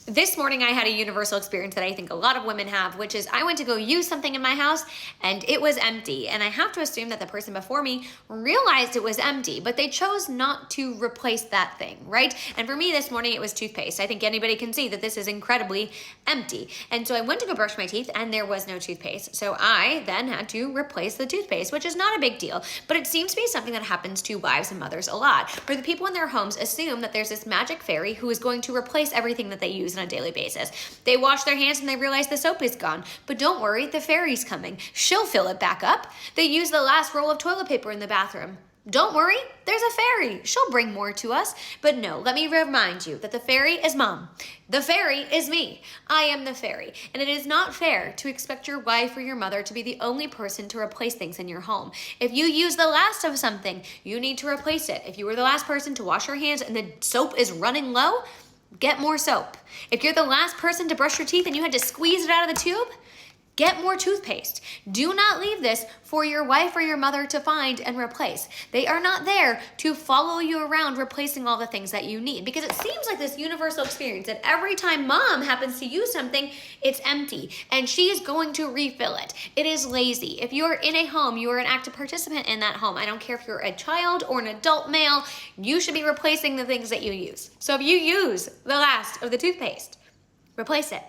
This morning I had a universal experience that I think a lot of women have, which is I went to go use something in my house and it was empty. And I have to assume that the person before me realized it was empty, but they chose not to replace that thing, right? And for me this morning, it was toothpaste. I think anybody can see that this is incredibly empty. And so I went to go brush my teeth and there was no toothpaste. So I then had to replace the toothpaste, which is not a big deal, but it seems to be something that happens to wives and mothers a lot, where the people in their homes assume that there's this magic fairy who is going to replace everything that they use on a daily basis. They wash their hands and they realize the soap is gone. But don't worry, the fairy's coming. She'll fill it back up. They use the last roll of toilet paper in the bathroom. Don't worry, there's a fairy. She'll bring more to us. But no, let me remind you that the fairy is mom. The fairy is me. I am the fairy. And it is not fair to expect your wife or your mother to be the only person to replace things in your home. If you use the last of something, you need to replace it. If you were the last person to wash your hands and the soap is running low, get more soap. If you're the last person to brush your teeth and you had to squeeze it out of the tube, get more toothpaste. Do not leave this for your wife or your mother to find and replace. They are not there to follow you around replacing all the things that you need, because it seems like this universal experience that every time mom happens to use something, it's empty and she is going to refill it. It is lazy. If you're in a home, you are an active participant in that home. I don't care if you're a child or an adult male, you should be replacing the things that you use. So if you use the last of the toothpaste, replace it.